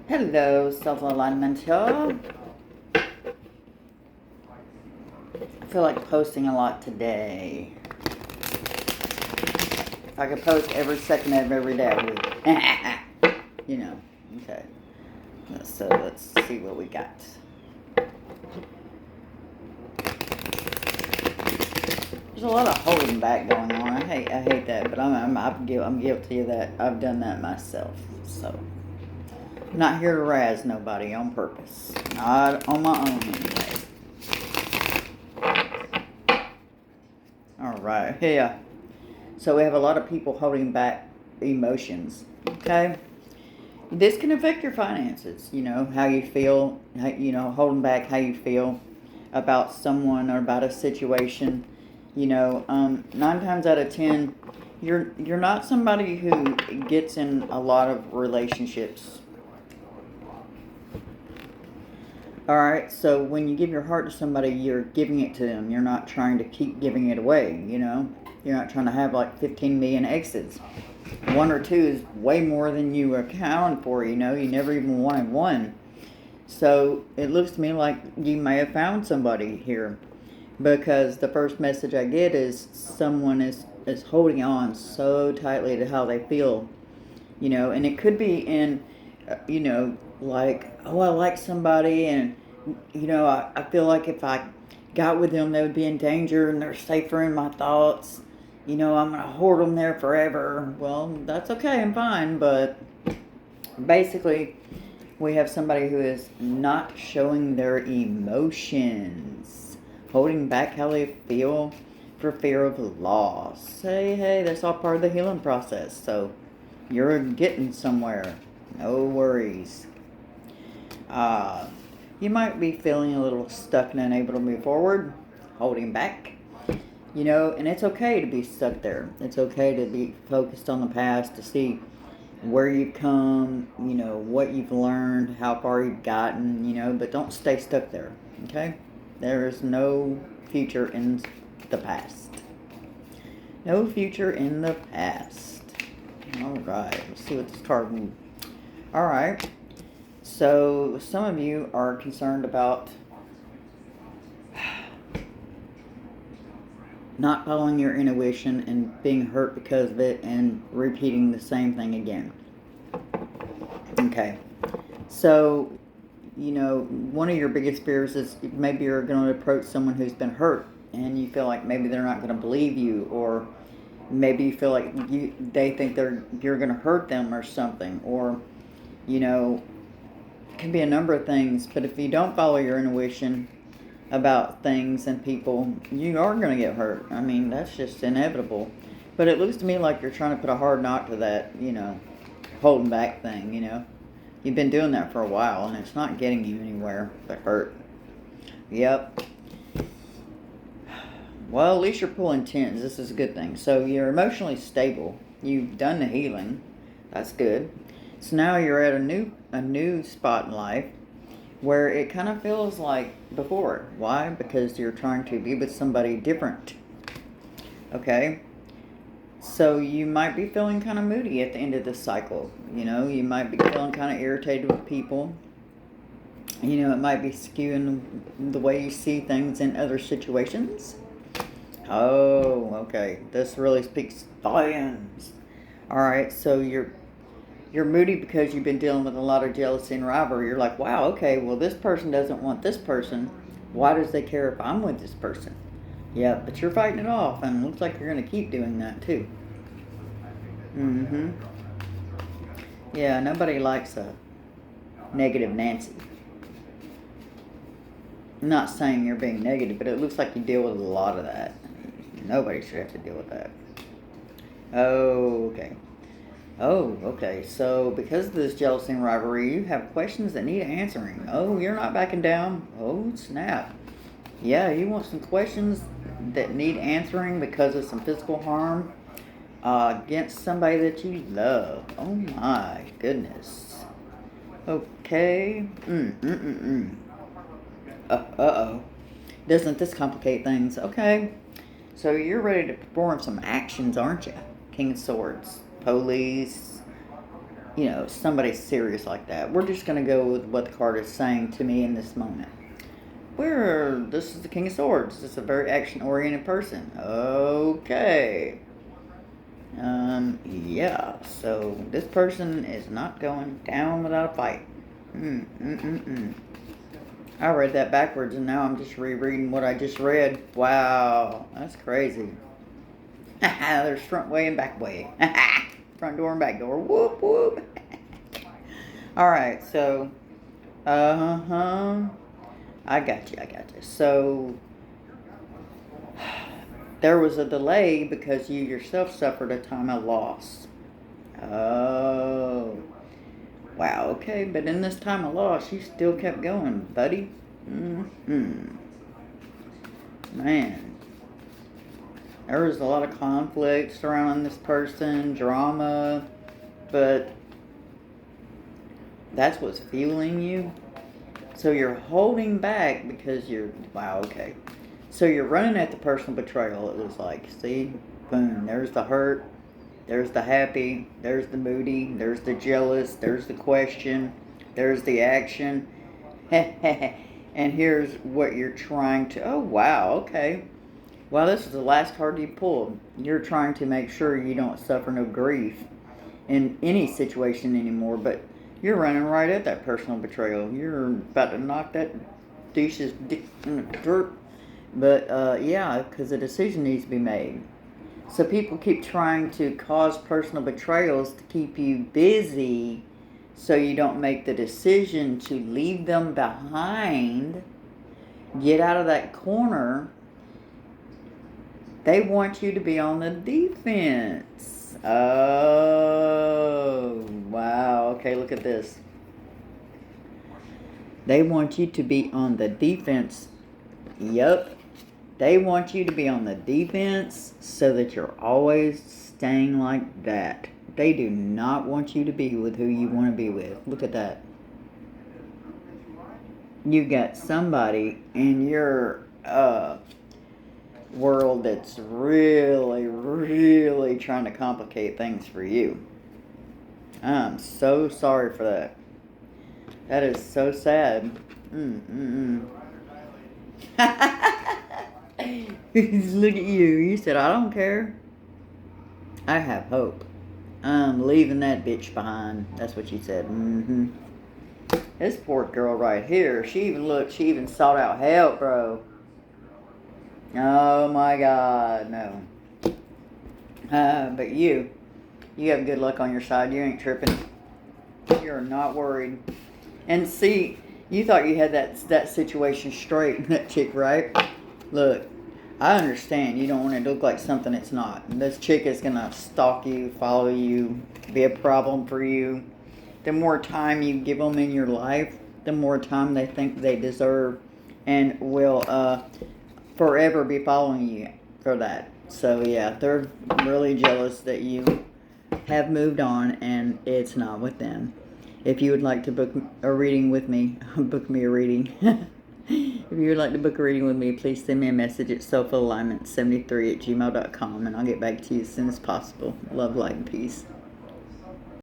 Hello, self-alignment here. I feel like posting a lot today. If I could post every second of every day, I would. Okay. So let's see what we got. There's a lot of holding back going on. I hate that, but I'm guilty of that. I've done that myself. So I'm not here to razz nobody on purpose. Not on my own anyway. All right. Yeah. So we have a lot of people holding back emotions. Okay. This can affect your finances. How you feel. Holding back how you feel about someone or about a situation. 9 times out of 10, you're not somebody who gets in a lot of relationships. All right, so when you give your heart to somebody, you're giving it to them. You're not trying to keep giving it away. You're not trying to have like 15 million exits. 1 or 2 is way more than you account for. You never even wanted one. So it looks to me like you may have found somebody here, because the first message I get is someone is holding on so tightly to how they feel, and it could be in, like, oh, I like somebody, and, I feel like if I got with them, they would be in danger, and they're safer in my thoughts. I'm going to hoard them there forever. Well, that's okay and fine, but basically, we have somebody who is not showing their emotions, holding back how they feel for fear of loss. Hey, that's all part of the healing process. So you're getting somewhere. No worries. You might be feeling a little stuck and unable to move forward, holding back. And it's okay to be stuck there. It's okay to be focused on the past, to see where you've come, what you've learned, how far you've gotten, but don't stay stuck there, okay? There is no future in the past. No future in the past. All right, let's see what this card means. All right, so some of you are concerned about not following your intuition and being hurt because of it and repeating the same thing again. Okay, so, one of your biggest fears is maybe you're going to approach someone who's been hurt and you feel like maybe they're not going to believe you, or maybe you feel like they think you're going to hurt them or something, or, it can be a number of things. But if you don't follow your intuition about things and people, you are going to get hurt. I mean, that's just inevitable. But it looks to me like you're trying to put a hard knot to that, holding back thing, You've been doing that for a while, and it's not getting you anywhere but hurt. Yep. Well, at least you're pulling tens. This is a good thing. So you're emotionally stable. You've done the healing. That's good. So now you're at a new spot in life where it kind of feels like before. Why? Because you're trying to be with somebody different. Okay? So you might be feeling kind of moody at the end of this cycle. You might be feeling kind of irritated with people. It might be skewing the way you see things in other situations. Oh, okay. This really speaks volumes. All right, so you're moody because you've been dealing with a lot of jealousy and rivalry. You're like, wow, okay, well, this person doesn't want this person. Why does they care if I'm with this person? Yeah, but you're fighting it off, and it looks like you're going to keep doing that, too. Mm-hmm. Yeah, nobody likes a negative Nancy. I'm not saying you're being negative, but it looks like you deal with a lot of that. Nobody should have to deal with that. Oh, okay. So because of this jealousy and rivalry, you have questions that need answering. Oh, you're not backing down. Oh, snap. Yeah, you want some questions that need answering because of some physical harm against somebody that you love. Oh my goodness. Okay. Uh-oh. Doesn't this complicate things? Okay. So you're ready to perform some actions, aren't you? King of Swords. Police. somebody serious like that. We're just going to go with what the card is saying to me in this moment. This is the King of Swords. This is a very action-oriented person. Okay. Yeah. So this person is not going down without a fight. I read that backwards, and now I'm just rereading what I just read. Wow, that's crazy. There's front way and back way. Front door and back door. Whoop, whoop. Alright, so, I got you. So, there was a delay because you yourself suffered a time of loss. Oh. Wow, okay, but in this time of loss, you still kept going, buddy. Man. There was a lot of conflict surrounding this person, drama, but that's what's fueling you. So you're holding back because wow, okay. So you're running at the personal betrayal, it was like, see? Boom, there's the hurt, there's the happy, there's the moody, there's the jealous, there's the question, there's the action. And here's what you're trying to, oh wow, okay. Well, this is the last card you pulled. You're trying to make sure you don't suffer no grief in any situation anymore, but you're running right at that personal betrayal. You're about to knock that douche's dick in the dirt. But, yeah, because a decision needs to be made. So people keep trying to cause personal betrayals to keep you busy so you don't make the decision to leave them behind, get out of that corner. They want you to be on the defense. Oh, wow. Okay, look at this. They want you to be on the defense. Yep. They want you to be on the defense so that you're always staying like that. They do not want you to be with who you want to be with. Look at that. You got somebody in your world that's really, really trying to complicate things for you. I'm so sorry for that. That is so sad. Look at you. You said, I don't care. I have hope. I'm leaving that bitch behind. That's what you said. This poor girl right here, she even sought out help, bro. Oh my God, no. But you have good luck on your side. You ain't tripping. You're not worried. And see, you thought you had that situation straight, that chick, right? Look, I understand you don't want it to look like something it's not. This chick is gonna stalk you, follow you, be a problem for you. The more time you give them in your life, the more time they think they deserve, and will forever be following you for that. So yeah, they're really jealous that you have moved on and it's not with them. If you would like to book a reading with me, book me a reading. If you would like to book a reading with me, please send me a message at soulfulalignment73@gmail.com, and I'll get back to you as soon as possible. Love, light, and peace.